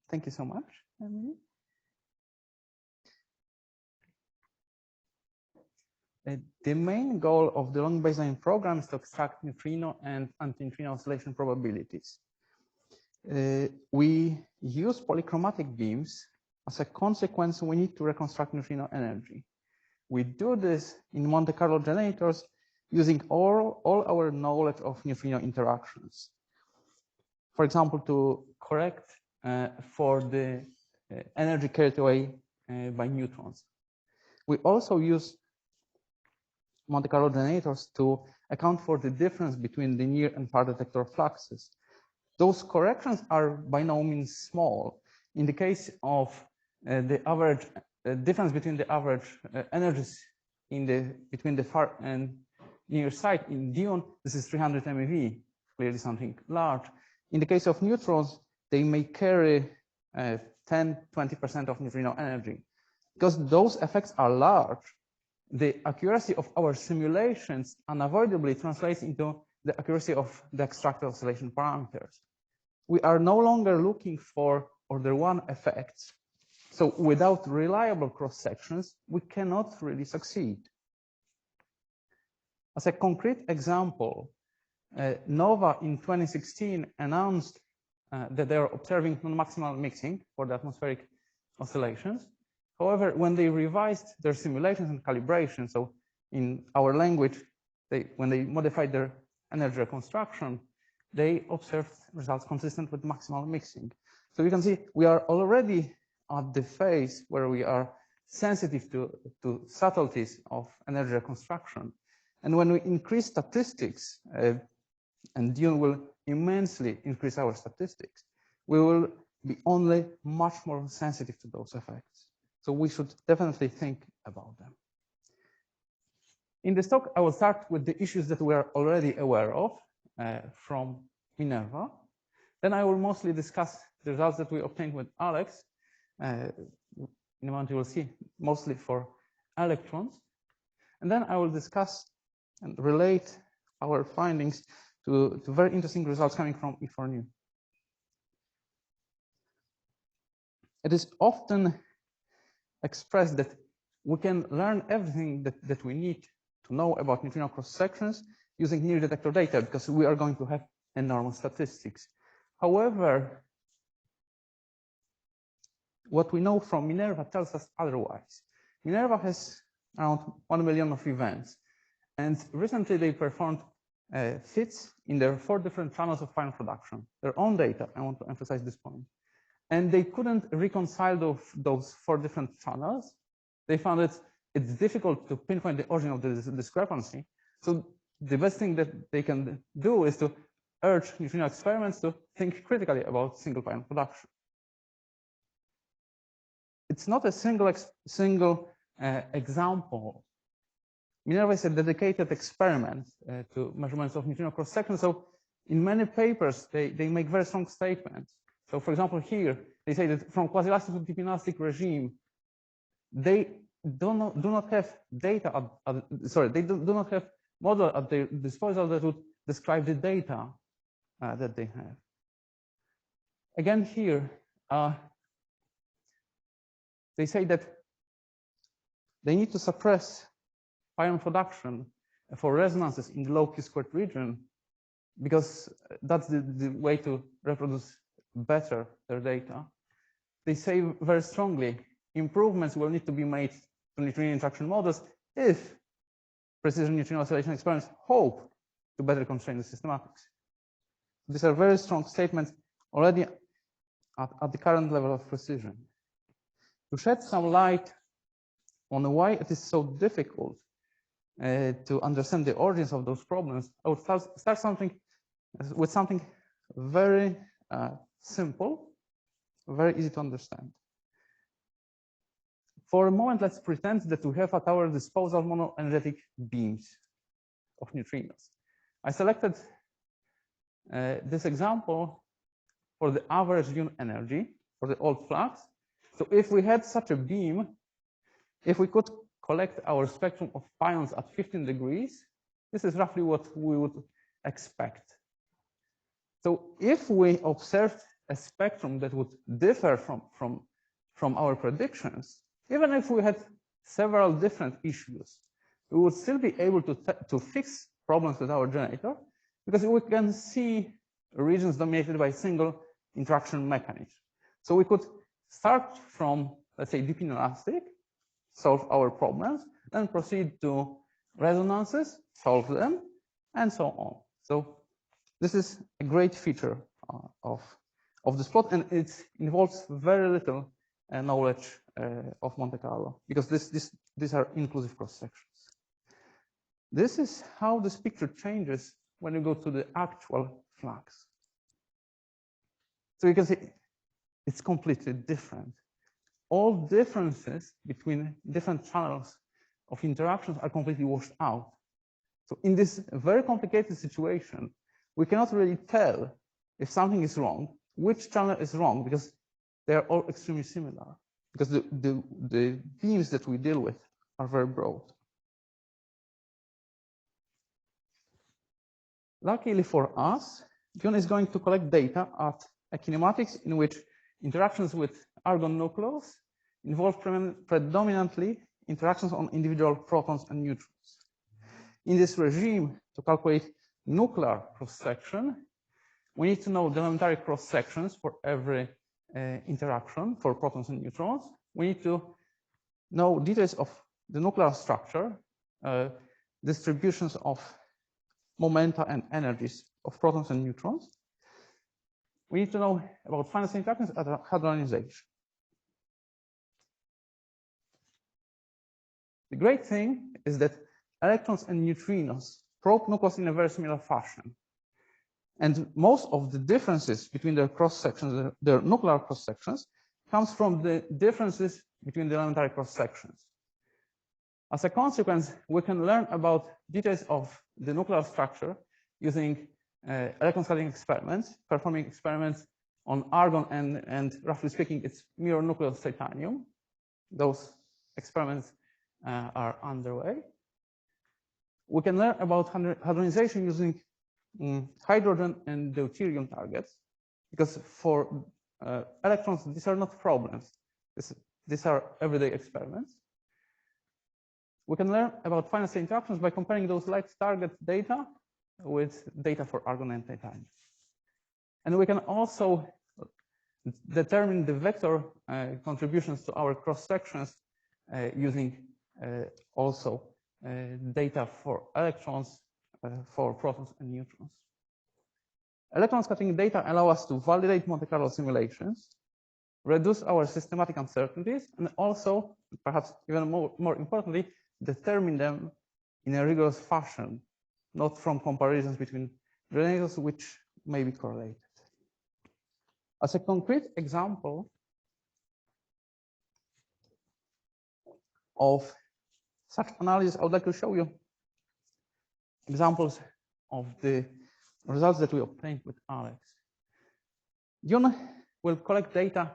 Thank you so much, Emily. The main goal of the long baseline program is to extract neutrino and antineutrino oscillation probabilities. We use polychromatic beams. As a consequence, we need to reconstruct neutrino energy. We do this in Monte Carlo generators using all our knowledge of neutrino interactions. For example, to correct for the energy carried away by neutrons. We also use Monte Carlo generators to account for the difference between the near and far detector fluxes. Those corrections are by no means small. In the case of the average difference between the average energies between the far and near side in Dion, this is 300 MeV, clearly something large. In the case of neutrons, they may carry 10–20% of neutrino energy. Because those effects are large, the accuracy of our simulations unavoidably translates into the accuracy of the extracted oscillation parameters. We are no longer looking for order 1 effects. So without reliable cross-sections, we cannot really succeed. As a concrete example, Nova in 2016 announced that they are observing non-maximal mixing for the atmospheric oscillations. However, when they revised their simulations and calibration, so in our language, when they modified their energy reconstruction, they observed results consistent with maximal mixing. So you can see we are already at the phase where we are sensitive to subtleties of energy reconstruction. And when we increase statistics, and Dion will immensely increase our statistics, we will be only much more sensitive to those effects. So we should definitely think about them. In this talk, I will start with the issues that we are already aware of from Minerva. Then I will mostly discuss the results that we obtained with Alex. In a moment, you will see mostly for electrons. And then I will discuss and relate our findings to very interesting results coming from E4 It is often expressed that we can learn everything that we need to know about neutrino cross-sections using near detector data, because we are going to have enormous statistics. However, what we know from Minerva tells us otherwise. Minerva has around 1 million of events, and recently they performed fits in their 4 different channels of final production, their own data. I want to emphasize this point. And they couldn't reconcile those 4 different channels. They found it's difficult to pinpoint the origin of the discrepancy. So the best thing that they can do is to urge neutrino experiments to think critically about single final production. It's not a single example. Minerva is a dedicated experiment to measurements of neutrino cross-section. So in many papers, they make very strong statements. So for example, here, they say that from quasi-elastic to deep inelastic regime, they do not have data, they do not have model at their disposal that would describe the data that they have. Again, here, they say that they need to suppress pion production for resonances in the low Q² region, because that's the way to reproduce better their data. They say very strongly, improvements will need to be made to neutrino interaction models if precision neutrino oscillation experiments hope to better constrain the systematics. These are very strong statements already at the current level of precision. To shed some light on why it is so difficult to understand the origins of those problems, I would start with something very simple, very easy to understand. For a moment, let's pretend that we have at our disposal monoenergetic beams of neutrinos. I selected this example for the average Dion energy for the old flux. So if we had such a beam, if we could collect our spectrum of pions at 15 degrees, this is roughly what we would expect. So if we observed a spectrum that would differ from our predictions, even if we had several different issues, we would still be able to fix problems with our generator, because we can see regions dominated by single interaction mechanism. So we could start from, let's say, deep inelastic, solve our problems, then proceed to resonances, solve them, and so on. So this is a great feature of this plot, and it involves very little knowledge of Monte Carlo, because these are inclusive cross sections. This is how this picture changes when you go to the actual flux. So you can see it's completely different. All differences between different channels of interactions are completely washed out. So in this very complicated situation, we cannot really tell if something is wrong, which channel is wrong, because they are all extremely similar, because the beams that we deal with are very broad. Luckily for us, John is going to collect data at a kinematics in which interactions with argon nucleus involve predominantly interactions on individual protons and neutrons. In this regime, to calculate nuclear cross-section, we need to know the elementary cross-sections for every interaction for protons and neutrons. We need to know details of the nuclear structure, distributions of momenta and energies of protons and neutrons. We need to know about finite interactions at hadronization. The great thing is that electrons and neutrinos probe nucleus in a very similar fashion. And most of the differences between their cross-sections, their nuclear cross-sections, comes from the differences between the elementary cross-sections. As a consequence, we can learn about details of the nuclear structure using electron scattering experiments, performing experiments on argon and roughly speaking, its mirror nucleus titanium. Those experiments are underway. We can learn about hadronization using hydrogen and deuterium targets, because for electrons, these are not problems. These are everyday experiments. We can learn about finite state interactions by comparing those light target data with data for argon and titanium. And we can also determine the vector contributions to our cross sections using also data for electrons, for protons and neutrons. Electron scattering data allow us to validate Monte Carlo simulations, reduce our systematic uncertainties, and also, perhaps even more importantly, determine them in a rigorous fashion, not from comparisons between generators which may be correlated. As a concrete example of such analysis, I would like to show you examples of the results that we obtained with Alex. John will collect data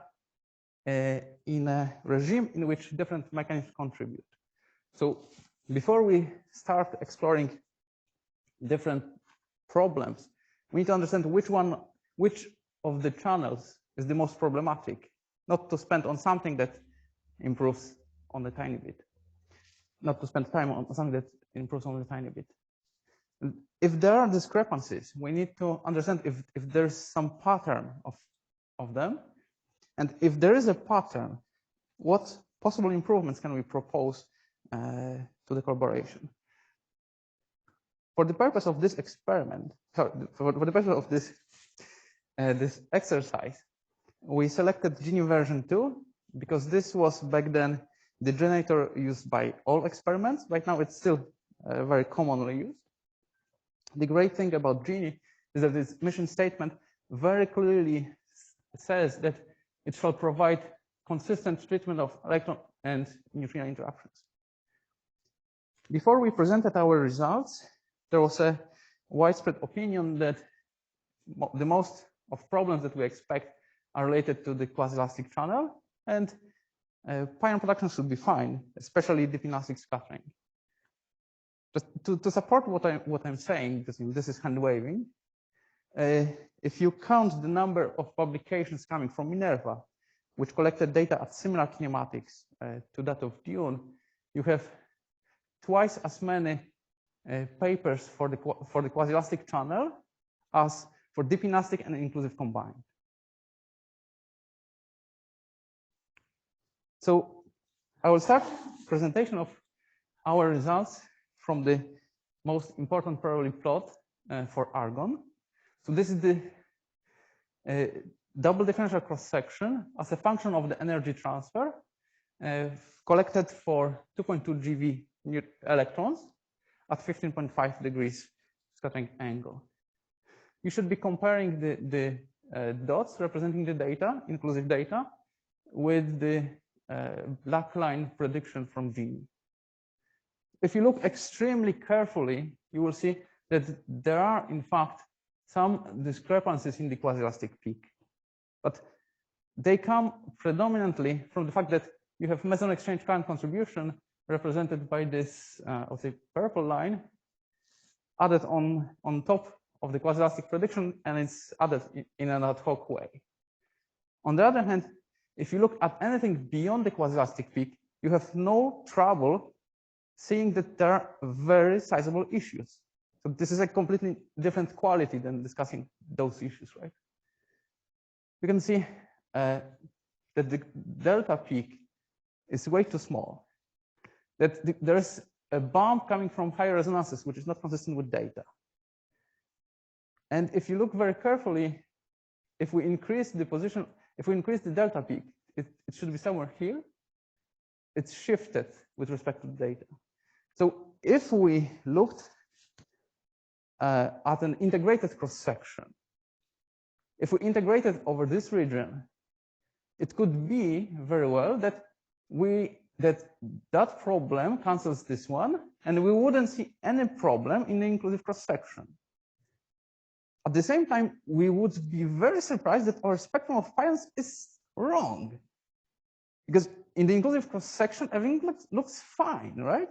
in a regime in which different mechanisms contribute. So before we start exploring different problems, we need to understand which of the channels is the most problematic, not to spend on something that improves on a tiny bit, not to spend time on something that improves on a tiny bit. And if there are discrepancies, we need to understand if there's some pattern of them. And if there is a pattern, what possible improvements can we propose to the collaboration? For the purpose of this experiment, for the purpose of this exercise, we selected Genie version 2 because this was back then the generator used by all experiments. Right now, it's still very commonly used. The great thing about Genie is that its mission statement very clearly says that it shall provide consistent treatment of electron and neutrino interactions. Before we presented our results, there was a widespread opinion that the most of problems that we expect are related to the quasi-elastic channel, and pion production should be fine, especially deep inelastic scattering. Just to support what I'm saying, because this is hand waving, if you count the number of publications coming from Minerva, which collected data at similar kinematics to that of Dune, you have twice as many papers for the quasi-elastic channel as for deep elastic and inclusive combined. So I will start presentation of our results from the most important probably plot for argon. So this is the double differential cross-section as a function of the energy transfer collected for 2.2 GeV electrons at 15.5 degrees scattering angle. You should be comparing the dots representing the data, inclusive data, with the black line prediction from Gini. If you look extremely carefully, you will see that there are, in fact, some discrepancies in the quasi-elastic peak. But they come predominantly from the fact that you have meson exchange current contribution represented by this, I'll say, purple line added on top of the quasi-elastic prediction, and it's added in an ad hoc way. On the other hand, if you look at anything beyond the quasi-elastic peak, you have no trouble seeing that there are very sizable issues. So this is a completely different quality than discussing those issues, right? You can see that the delta peak is way too small, that there's a bump coming from higher resonances, which is not consistent with data. And if you look very carefully, if we increase the position, if we increase the delta peak, it should be somewhere here. It's shifted with respect to the data. So if we looked at an integrated cross-section, if we integrated over this region, it could be very well that that problem cancels this one, and we wouldn't see any problem in the inclusive cross-section. At the same time, we would be very surprised that our spectrum of pions is wrong, because in the inclusive cross-section, everything looks fine, right?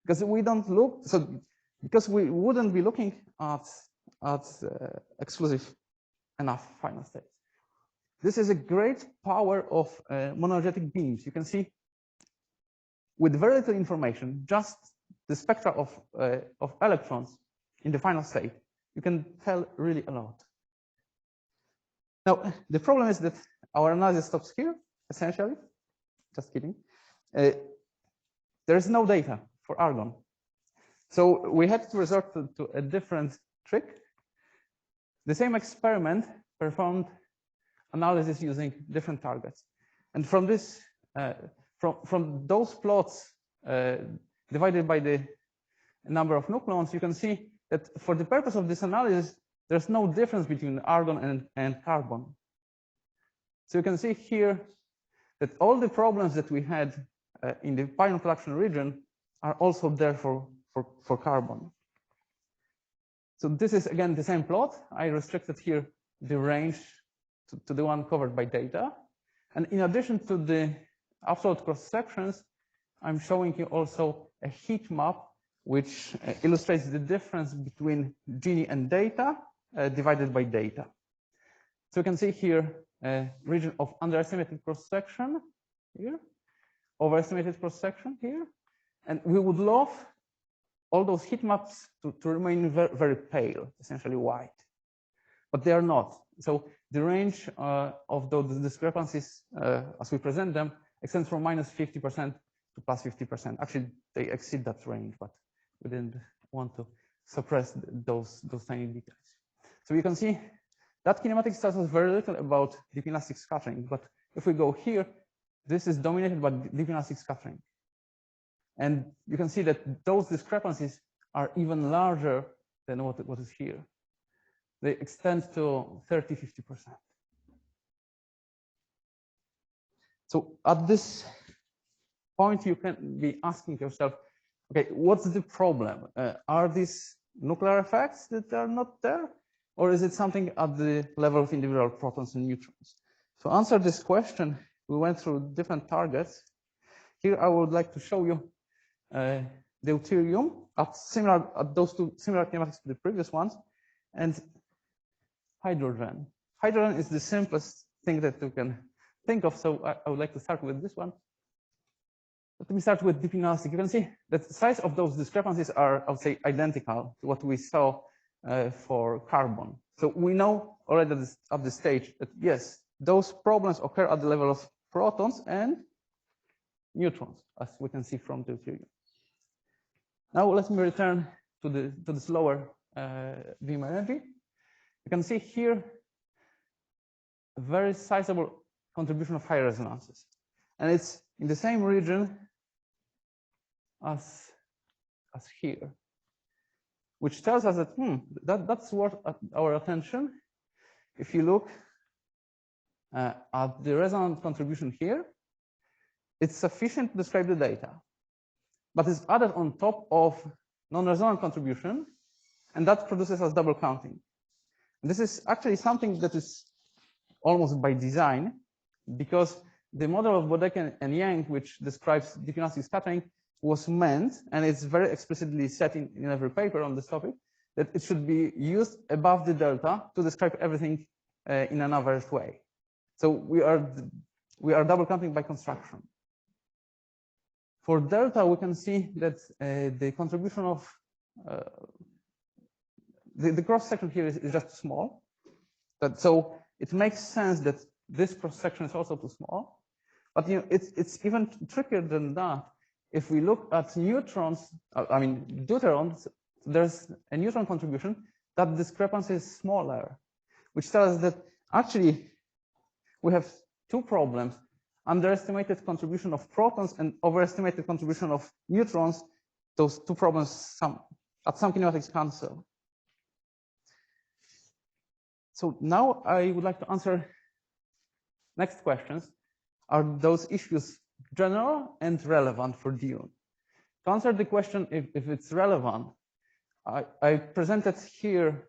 Because we don't look, so because we wouldn't be looking at exclusive enough final states. This is a great power of monoenergetic beams. You can see with very little information, just the spectra of electrons in the final state, you can tell really a lot. Now, the problem is that our analysis stops here, essentially. Just kidding. There is no data for argon. So we had to resort to a different trick. The same experiment performed analysis using different targets. And from this, from those plots divided by the number of nucleons, you can see that for the purpose of this analysis, there's no difference between argon and carbon. So you can see here that all the problems that we had in the pion production region are also there for carbon. So this is again the same plot. I restricted here the range to the one covered by data. And in addition to the absolute cross sections, I'm showing you also a heat map which illustrates the difference between Gini and data divided by data. So you can see here a region of underestimated cross section here, overestimated cross section here, and we would love all those heat maps to remain very, very pale, essentially white, but they are not. So the range of those discrepancies, as we present them, extends from -50% to +50%. Actually, they exceed that range, but we didn't want to suppress those tiny details. So you can see that kinematics tells us very little about deep elastic scattering, but if we go here, this is dominated by deep elastic scattering. And you can see that those discrepancies are even larger than what is here. They extend to 30–50%. So at this point, you can be asking yourself, okay, what's the problem? Are these nuclear effects that are not there? Or is it something at the level of individual protons and neutrons? To answer this question, we went through different targets. Here, I would like to show you deuterium at those two similar kinematics to the previous ones. And hydrogen. Hydrogen is the simplest thing that you can think of, so I would like to start with this one. Let me start with deep inelastic. You can see that the size of those discrepancies are, I would say, identical to what we saw for carbon. So we know already at this stage that yes, those problems occur at the level of protons and neutrons, as we can see from the theory. Now let me return to this lower beam energy. You can see here a very sizable contribution of high resonances, and it's in the same region as here, which tells us that that's worth our attention. If you look at the resonant contribution here, it's sufficient to describe the data, but it's added on top of non-resonant contribution, and that produces us double counting. And this is actually something that is almost by design, because the model of Bodek and Yang, which describes deep inelastic scattering, was meant, and it's very explicitly set in every paper on this topic, that it should be used above the delta to describe everything in an average way. So we are double counting by construction. For delta, we can see that the contribution of the cross section here is just too small. So it makes sense that this cross section is also too small. But it's even trickier than that. If we look at neutrons, deuterons, there's a neutron contribution, that discrepancy is smaller, which tells us that actually we have two problems: underestimated contribution of protons and overestimated contribution of neutrons. Those two problems at some kinematics cancel. So now I would like to answer next questions. Are those issues general and relevant for Dune? To answer the question if it's relevant, I presented here,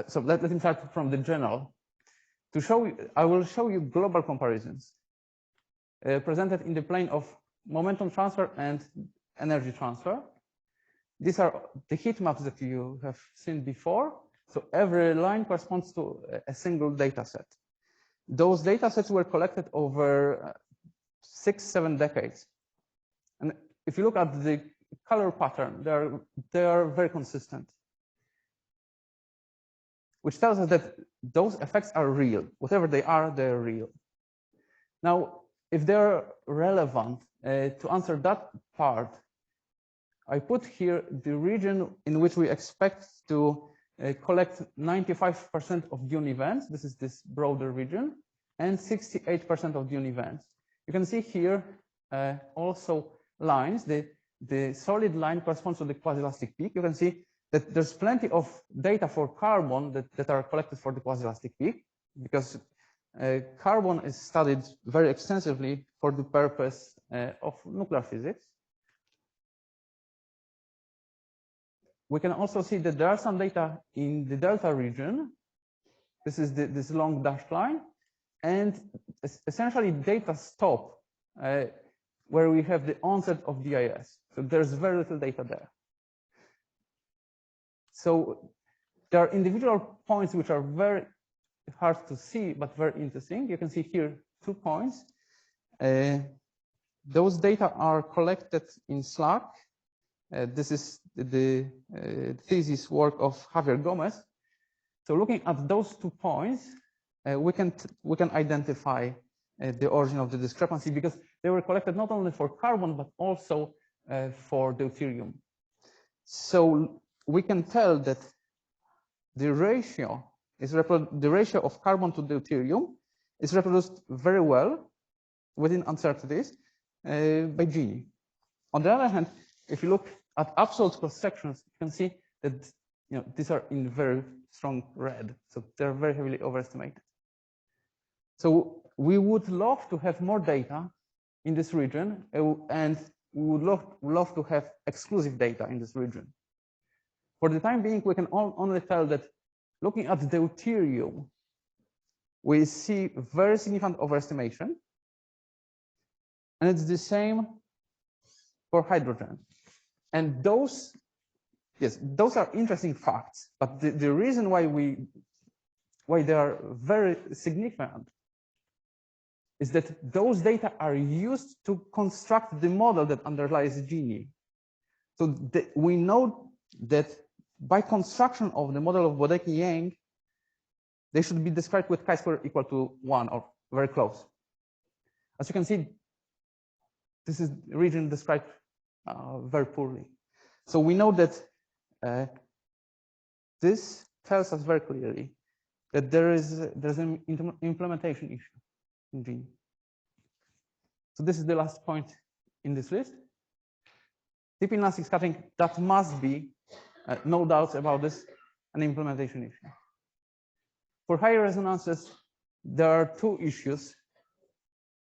so let me start from the general. To show you, I will show you global comparisons presented in the plane of momentum transfer and energy transfer. These are the heat maps that you have seen before. So every line corresponds to a single data set. Those data sets were collected over 6-7 decades. And if you look at the color pattern, they are very consistent, which tells us that those effects are real. Whatever they are, they're real. Now, if they're relevant, to answer that part, I put here the region in which we expect to collect 95% of Dune events. This is this broader region, and 68% of Dune events. You can see here also lines. The solid line corresponds to the quasi-elastic peak. You can see that there's plenty of data for carbon that are collected for the quasi-elastic peak, because carbon is studied very extensively for the purpose of nuclear physics. We can also see that there are some data in the delta region. This is this long dashed line, and essentially data stop where we have the onset of DIS. So there's very little data there. So there are individual points which are very hard to see, but very interesting. You can see here 2 points. Those data are collected in SLAC. This is the thesis work of Javier Gomez. So looking at those 2 points, we can identify the origin of the discrepancy, because they were collected not only for carbon but also for deuterium. So we can tell that the ratio of carbon to deuterium is reproduced very well within uncertainties by Gini. On the other hand, if you look at absolute cross sections, you can see that these are in very strong red, so they're very heavily overestimated. So we would love to have more data in this region, and we would love to have exclusive data in this region. For the time being, we can only tell that looking at deuterium, we see very significant overestimation, and it's the same for hydrogen. And those are interesting facts, but the reason why we why they are very significant is that those data are used to construct the model that underlies Gini. So we know that by construction of the model of Bodeki-Yang, they should be described with chi-square equal to 1 or very close. As you can see, this is region described very poorly. So we know that this tells us very clearly that there's an implementation issue in Gini. So this is the last point in this list. Deep inelastic scattering, that must be, no doubts about this, an implementation issue. For higher resonances, there are two issues.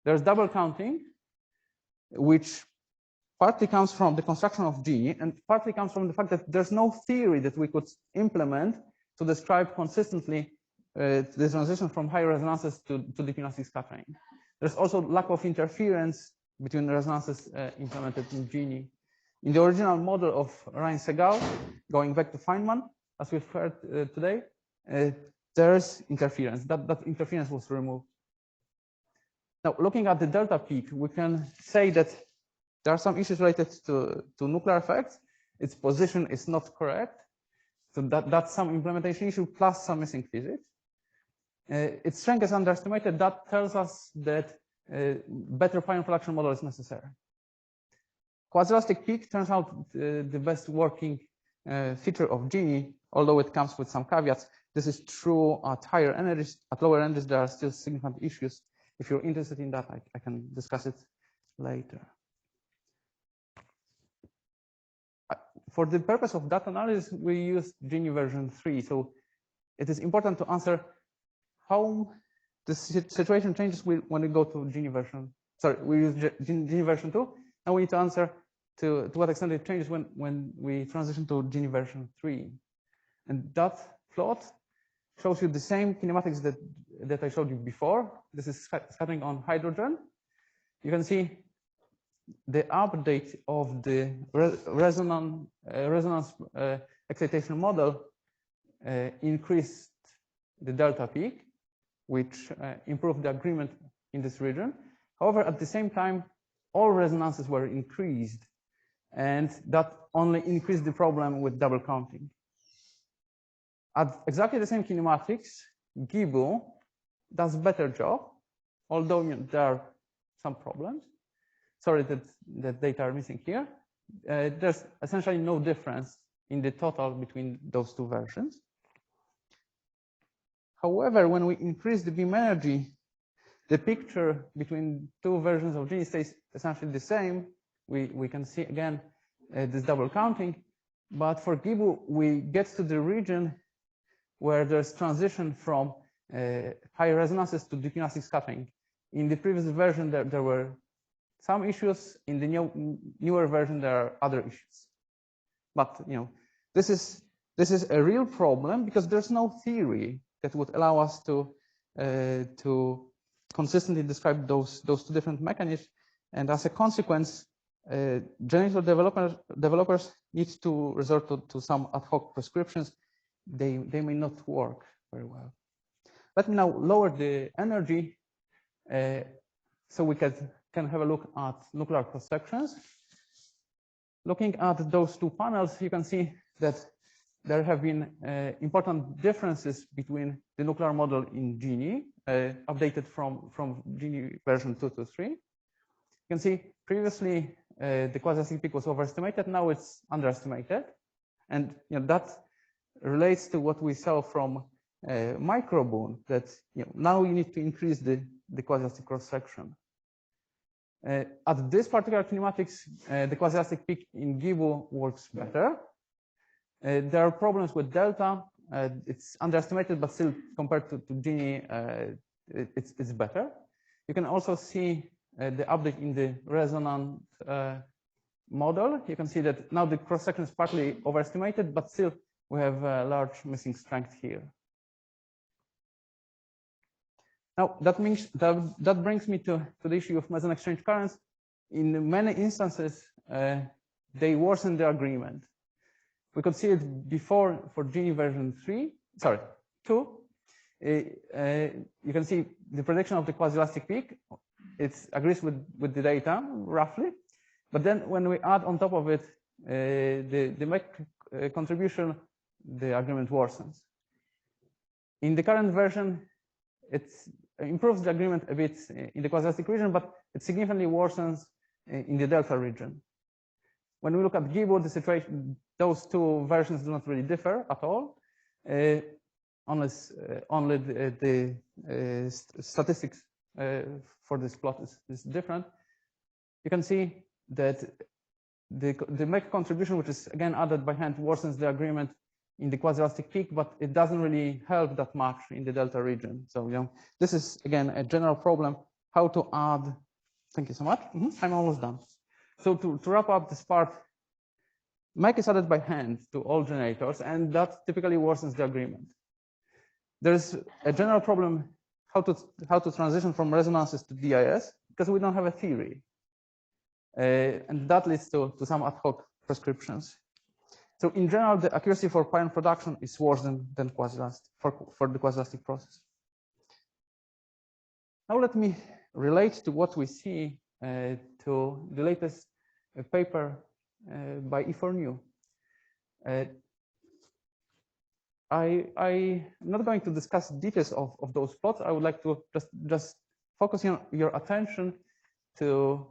There's double counting, which partly comes from the construction of Gini, and partly comes from the fact that there's no theory that we could implement to describe consistently the transition from higher resonances to deep inelastic scattering. There's also lack of interference between resonances implemented in Gini. In the original model of Rhine-Segal, going back to Feynman, as we've heard today, there's interference. That interference was removed. Now, looking at the delta peak, we can say that there are some issues related to nuclear effects. Its position is not correct. So that's some implementation issue plus some missing physics. Its strength is underestimated. That tells us that better final fraction model is necessary. Quasi-elastic peak turns out the best working feature of Gini, although it comes with some caveats. This is true at higher energies. At lower energies, there are still significant issues. If you're interested in that, I can discuss it later. For the purpose of data analysis, we use Gini version 3. So it is important to answer how the situation changes when we go to Gini version. Sorry, we use Gini version 2. Now we need to answer to what extent it changes when we transition to Gini version 3. And that plot shows you the same kinematics that I showed you before. This is scattering on hydrogen. You can see the update of the resonance excitation model increased the delta peak, which improved the agreement in this region. However, at the same time, all resonances were increased, and that only increased the problem with double counting. At exactly the same kinematics, Gibu does a better job, although there are some problems. Sorry that data are missing here. There's essentially no difference in the total between those two versions. However, when we increase the beam energy, the picture between two versions of Gini stays essentially the same. We can see again this double counting, but for Gibu, we get to the region where there's transition from higher resonances to deep inelastic scattering. In the previous version, there were some issues. In the newer version, there are other issues. But this is a real problem because there's no theory that would allow us to consistently describe those two different mechanisms. And as a consequence, generator developers need to resort to some ad hoc prescriptions. They may not work very well. Let me now lower the energy so we can have a look at nuclear cross-sections. Looking at those two panels, you can see that there have been important differences between the nuclear model in Gini, updated from Gini version 2 to 3. You can see previously the quasi-elastic peak was overestimated, now it's underestimated. And that relates to what we saw from microboon, that now you need to increase the quasi-elastic cross-section. At this particular kinematics, the quasi-elastic peak in Gibu works better. There are problems with delta. It's underestimated, but still compared to Gini, it's better. You can also see the update in the resonant model. You can see that now the cross-section is partly overestimated, but still we have a large missing strength here. Now that brings me to the issue of meson exchange currents. In many instances, they worsen the agreement. We could see it before for Gini version 2. you can see the prediction of the quasi-elastic peak. It agrees with the data roughly, but then when we add on top of it the Mach contribution, the agreement worsens. In the current version, it improves the agreement a bit in the quasi-elastic region, but it significantly worsens in the delta region. When we look at Gibbon, the situation, those two versions do not really differ at all, unless only the statistics for this plot is different. You can see that the Mach contribution, which is again added by hand, worsens the agreement in the quasi-elastic peak, but it doesn't really help that much in the delta region. So this is again a general problem: how to add. Thank you so much. I'm almost done. So to wrap up this part, Mach is added by hand to all generators, and that typically worsens the agreement. There's a general problem how to transition from resonances to DIS, because we don't have a theory, and that leads to some ad hoc prescriptions. So in general, the accuracy for pion production is worse than quasi-elastic for the quasi-elastic process. Now let me relate to what we see to the latest paper by E4New. I'm not going to discuss details of those plots. I would like to just focus your attention to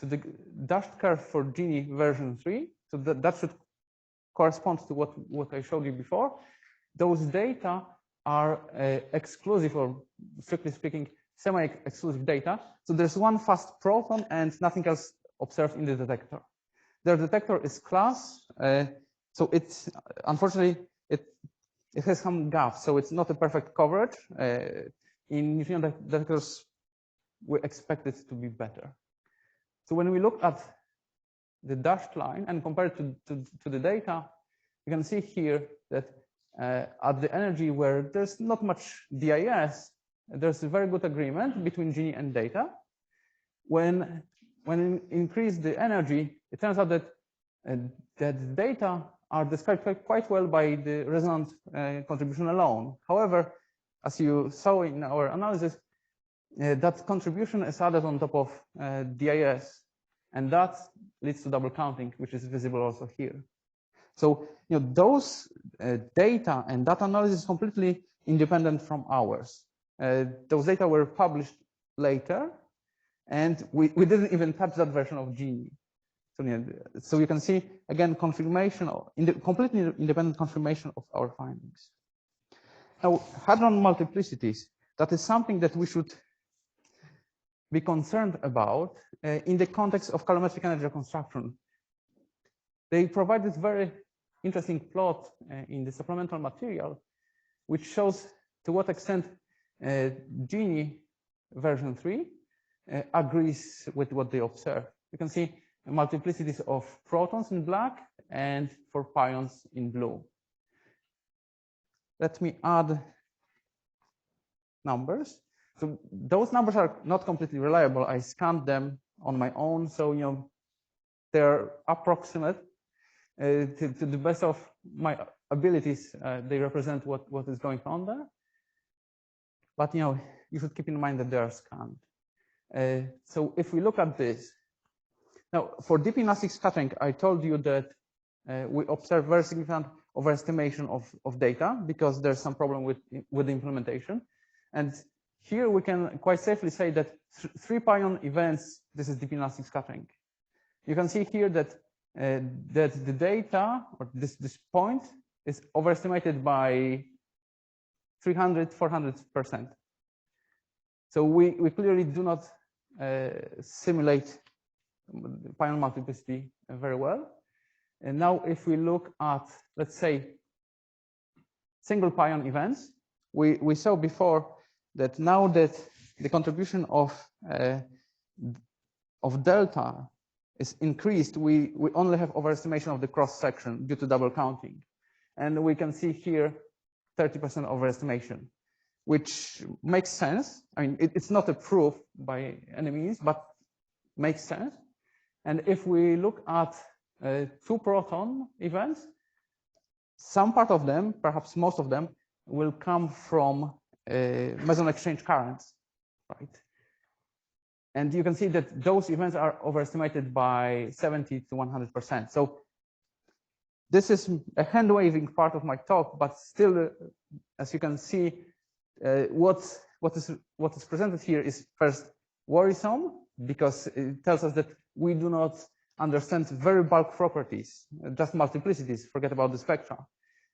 the dashed curve for Gini version 3. So that should correspond to what I showed you before. Those data are exclusive, or strictly speaking, semi-exclusive data. So there's one fast proton and nothing else observed in the detector. Their detector is class, so it's unfortunately it has some gaps, so it's not a perfect coverage. In neutrino detectors, we expect it to be better. So when we look at the dashed line and compare it to the data, you can see here that at the energy where there's not much DIS, there's a very good agreement between Gini and data. When we increase the energy, it turns out that that data are described quite well by the resonant contribution alone. However, as you saw in our analysis, that contribution is added on top of DIS, and that leads to double counting, which is visible also here. So those data and that analysis is completely independent from ours. Those data were published later, and we didn't even touch that version of Gini. So you can see again confirmation, completely independent confirmation of our findings. Now, hadron multiplicities, that is something that we should be concerned about in the context of calorimetric energy reconstruction. They provide this very interesting plot in the supplemental material, which shows to what extent Gini version 3 agrees with what they observe. You can see multiplicities of protons in black and for pions in blue. Let me add numbers. So those numbers are not completely reliable. I scanned them on my own, so they're approximate. To the best of my abilities, they represent what is going on there. But you should keep in mind that they are scanned. So if we look at this, now for deep inelastic scattering, I told you that we observe very significant overestimation of data because there's some problem with the implementation. And here we can quite safely say that 3 pion events, this is deep inelastic scattering. You can see here that the data, or this point, is overestimated by 300, 400%. So we clearly do not simulate pion multiplicity very well. And now if we look at, let's say, single pion events, we saw before that now that the contribution of delta is increased, we only have overestimation of the cross section due to double counting. And we can see here 30% overestimation, which makes sense. I mean, it's not a proof by any means, but makes sense. And if we look at 2 proton events, some part of them, perhaps most of them, will come from meson exchange currents, right? And you can see that those events are overestimated by 70 to 100%. So this is a hand-waving part of my talk, but still, as you can see, what is presented here is first worrisome, because it tells us that we do not understand very bulk properties, just multiplicities, forget about the spectra.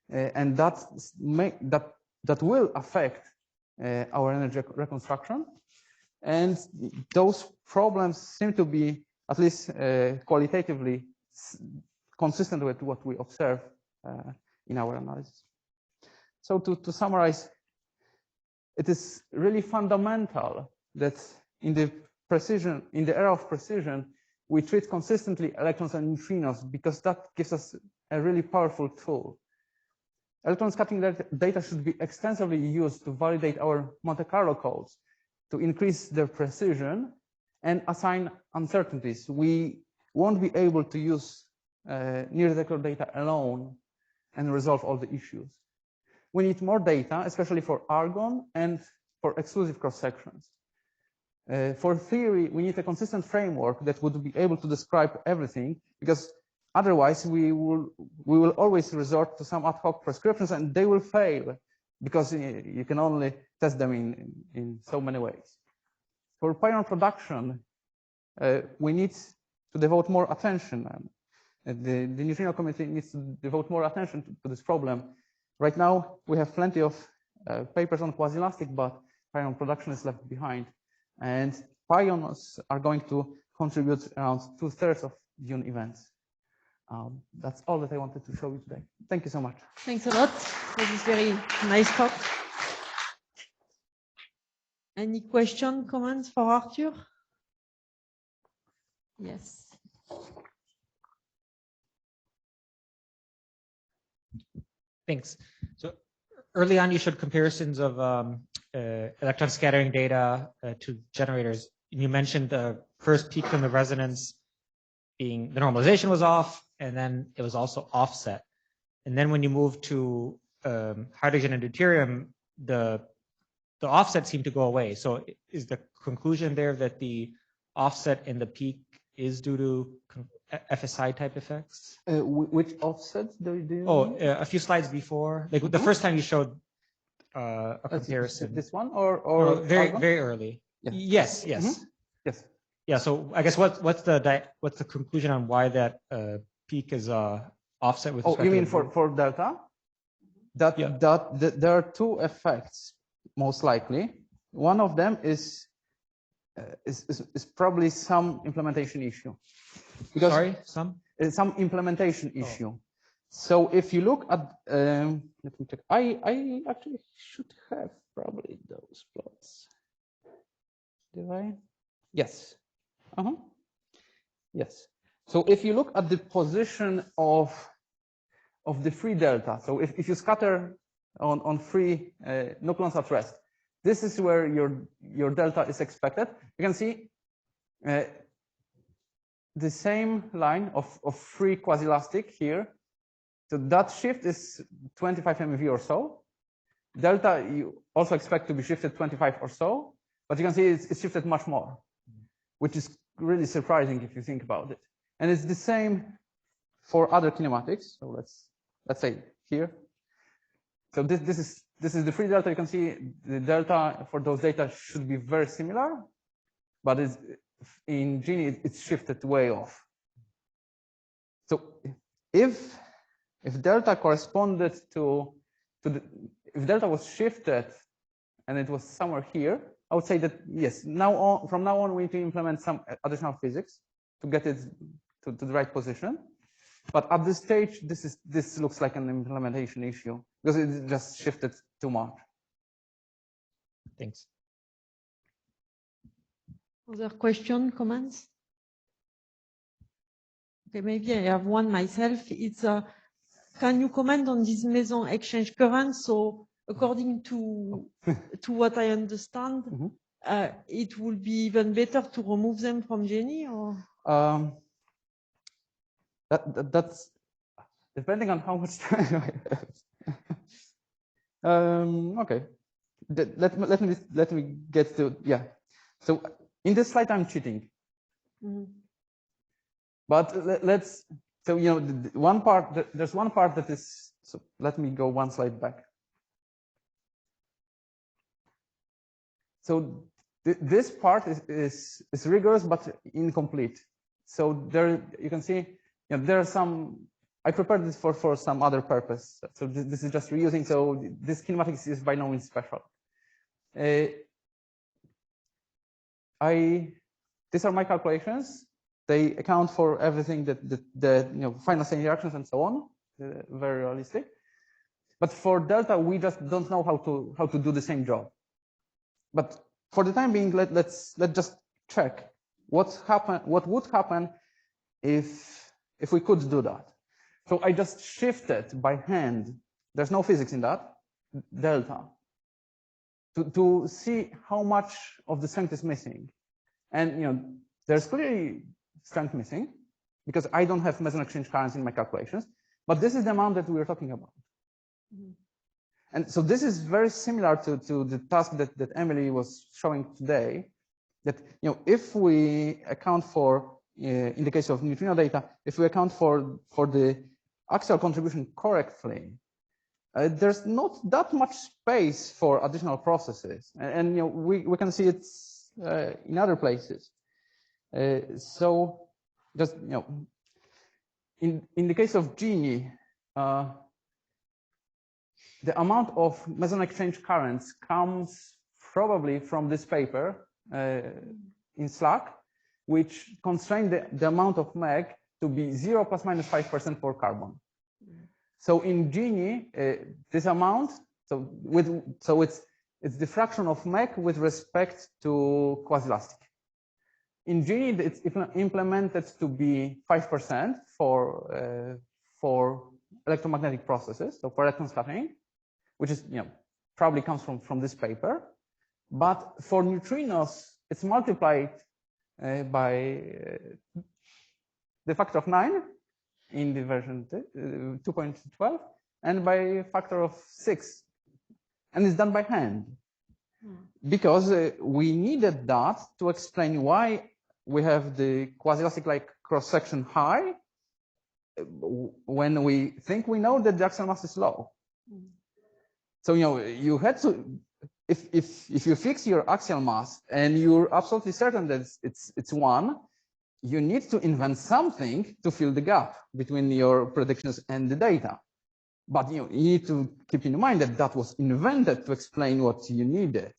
And that will affect our energy reconstruction. And those problems seem to be, at least qualitatively, consistent with what we observe in our analysis. So to summarize, it is really fundamental that in the era of precision, we treat consistently electrons and neutrinos, because that gives us a really powerful tool. Electron scattering data should be extensively used to validate our Monte Carlo codes, to increase their precision and assign uncertainties. We won't be able to use near detector data alone and resolve all the issues. We need more data, especially for argon and for exclusive cross sections. For theory, we need a consistent framework that would be able to describe everything, because otherwise we will always resort to some ad hoc prescriptions, and they will fail because you can only test them in so many ways. For pion production, we need to devote more attention. The neutrino community needs to devote more attention to this problem. Right now, we have plenty of papers on quasi-elastic, but pion production is left behind. And pions are going to contribute around 2/3 of Dune events. That's all that I wanted to show you today. Thank you so much. Thanks a lot for this very nice talk. Any question, comments for Artur? Yes. Thanks. So early on, you showed comparisons of electron scattering data to generators. And you mentioned the first peak from the resonance being the normalization was off, and then it was also offset. And then when you move to hydrogen and deuterium, the offset seemed to go away. So is the conclusion there that the offset in the peak is due to FSI type effects? Which offset do you do? Oh, a few slides before, like the first time you showed a comparison. This one or very early. Yeah. Yes. Yes. Yeah. So I guess what's the conclusion on why that peak is offset with? Oh, you mean for delta? That there are two effects most likely. One of them is probably some implementation issue. Because some implementation issue. So if you look at, let me check. I actually should have probably those plots. Did I? Yes. Yes. So if you look at the position of the free delta, so if you scatter on free nucleons at rest, this is where your delta is expected. You can see the same line of free quasi-elastic here. So that shift is 25 MeV or so. Delta you also expect to be shifted 25 or so, but you can see it's shifted much more, which is really surprising if you think about it. And it's the same for other kinematics. So let's say here. So this is the free delta. You can see the delta for those data should be very similar, but in Gini it's shifted way off. So if delta corresponded to if delta was shifted and it was somewhere here, I would say that yes, from now on we need to implement some additional physics to get it to the right position. But at this stage, this looks like an implementation issue because it just shifted too much. Thanks. Other question, comments? Okay, maybe I have one myself. It's can you comment on this meson exchange current? So according to what I understand, it would be even better to remove them from Gini, or? That's depending on how much time I have. Okay. Let me get to, yeah. So in this slide, I'm cheating. But let's, so, you know, one part, there's one part that is, so let me go one slide back. So this part is rigorous, but incomplete. So there, you can see, you know, there are some, I prepared this for some other purpose. So this is just reusing. So this kinematics is by no means special. These are my calculations. They account for everything that you know, final state interactions and so on. Very realistic. But for delta, we just don't know how to do the same job. But for the time being, let's just check what would happen if we could do that. So I just shifted by hand. There's no physics in that, delta, to see how much of the strength is missing. And you know, there's clearly strength missing because I don't have meson exchange currents in my calculations, but this is the amount that we were talking about. And so this is very similar to the task that Emily was showing today, that, you know, if we account for, in the case of neutrino data, if we account for the axial contribution correctly, there's not that much space for additional processes. And you know, we can see it in other places. So just, you know, in the case of Gini, the amount of meson exchange currents comes probably from this paper in SLAC, which constrained the amount of MEG to be 0 ± 5% for carbon. So in Gini, this amount, so it's the fraction of MEG with respect to quasi-elastic. In Gini, it's implemented to be 5% for electromagnetic processes, so for electron scattering, which is, you know, probably comes from this paper. But for neutrinos, it's multiplied by the factor of 9 in the version 2.12 and by a factor of 6. And it's done by hand. Because we needed that to explain why we have the quasi-elastic like cross-section high when we think we know that the axial mass is low. So, you know, you had to, if you fix your axial mass and you're absolutely certain that it's 1, you need to invent something to fill the gap between your predictions and the data. But you need to keep in mind that that was invented to explain what you needed.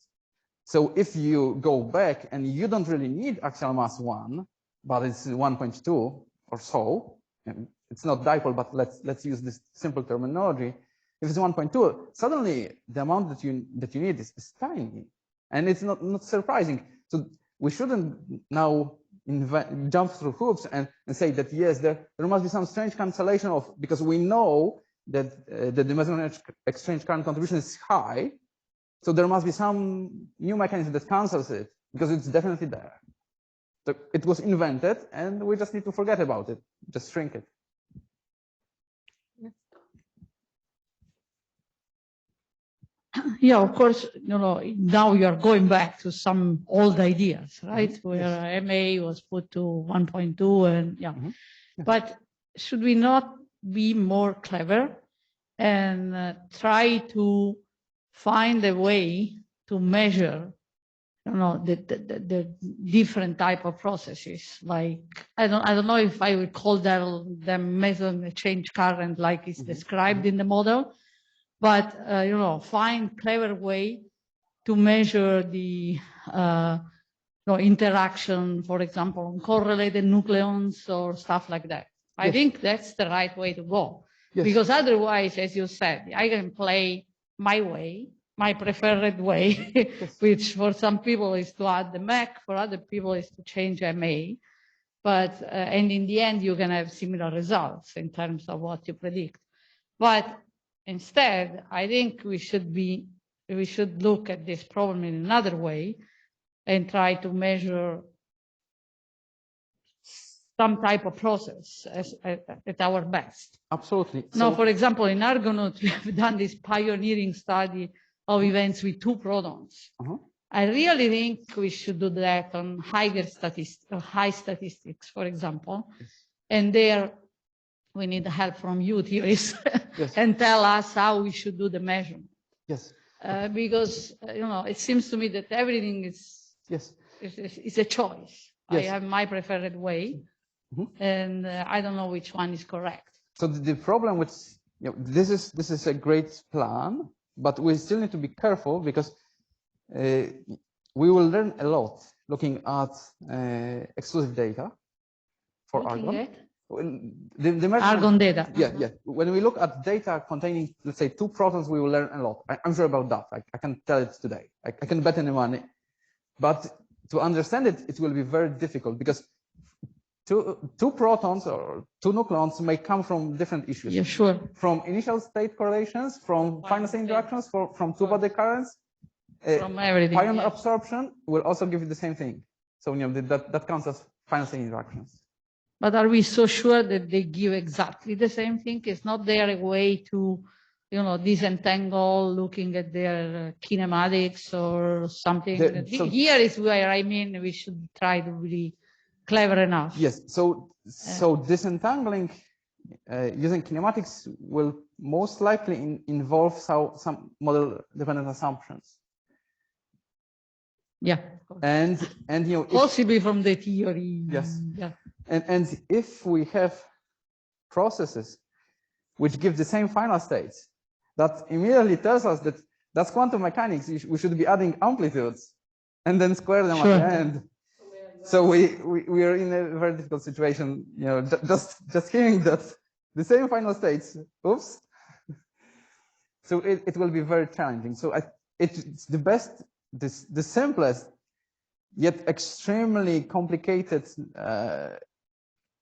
So if you go back and you don't really need axial mass 1, but it's 1.2 or so, and it's not dipole, but let's use this simple terminology. If it's 1.2, suddenly the amount that you need is tiny, and it's not surprising. So we shouldn't now jump through hoops and say that yes, there must be some strange cancellation of, because we know that the meson exchange current contribution is high, so there must be some new mechanism that cancels it because it's definitely there. So it was invented, and we just need to forget about it, just shrink it. Yeah, of course, you know, now you are going back to some old ideas, right? Where MA was put to 1.2 and yeah. But should we not be more clever and try to find a way to measure, you know, the different type of processes? Like, I don't know if I would call them meson exchange current like it's described in the model. But, you know, find clever way to measure the interaction, for example, on correlated nucleons or stuff like that. I think that's the right way to go. Because otherwise, as you said, I can play my way, my preferred way, which for some people is to add the MEC, for other people is to change MA. But, and in the end, you can have similar results in terms of what you predict. But instead, I think we should look at this problem in another way and try to measure some type of process at our best. Absolutely. Now, So, for example, in Argonaut, we have done this pioneering study of events with 2 protons. I really think we should do that on high statistics, for example. And there we need help from you, theorists, and tell us how we should do the measurement. Yes. Because, it seems to me that everything is a choice. I have my preferred way, and I don't know which one is correct. So the problem with, this is a great plan, but we still need to be careful because we will learn a lot looking at exclusive data for Argon. The Argon data. Yeah. When we look at data containing, let's say, 2 protons, we will learn a lot. I'm sure about that. I can tell it today. I can bet any money. But to understand it, it will be very difficult because two protons or 2 nucleons may come from different issues. Yeah, sure. From initial state correlations, from final state interactions, from 2-body currents. From everything. Pion absorption will also give you the same thing. So that counts as final state interactions. But are we so sure that they give exactly the same thing? Is not there a way to, disentangle, looking at their kinematics or something? Here is where we should try to be clever enough. Yes. So disentangling using kinematics will most likely involve some model-dependent assumptions. Yeah. And possibly from the theory. Yes. Yeah. And if we have processes which give the same final states, that immediately tells us that that's quantum mechanics. We should be adding amplitudes and then square them at the end. So we are in a very difficult situation. Just hearing that the same final states. Oops. So it will be very challenging. So it's the best, the simplest, yet extremely complicated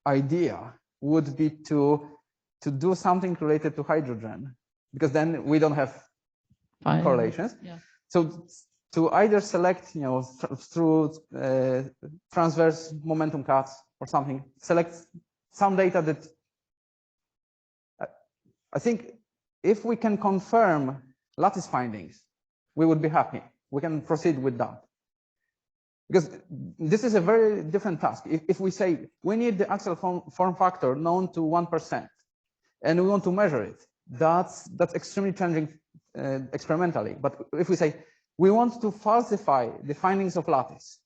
idea would be to do something related to hydrogen, because then we don't have correlations. Yeah. So to either select, through transverse momentum cuts or something, select some data that I think if we can confirm lattice findings, we would be happy. We can proceed with that. Because this is a very different task. If we say we need the axial form factor known to 1%, and we want to measure it, that's extremely challenging experimentally. But if we say we want to falsify the findings of lattice,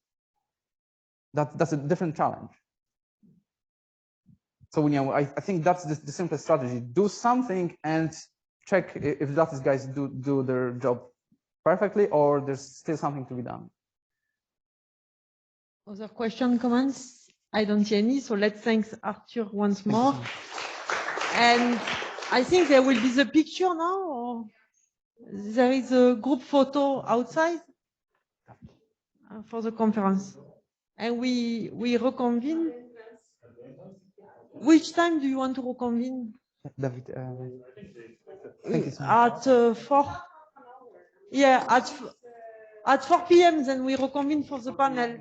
that's a different challenge. So I think that's the simplest strategy. Do something and check if lattice guys do their job perfectly, or there's still something to be done. Other question, comments? I don't see any, so let's thank Artur once more. And I think there will be the picture now, or there is a group photo outside for the conference. And we reconvene. Which time do you want to reconvene? David, at 4? Yeah, at 4 p.m. then we reconvene for the panel.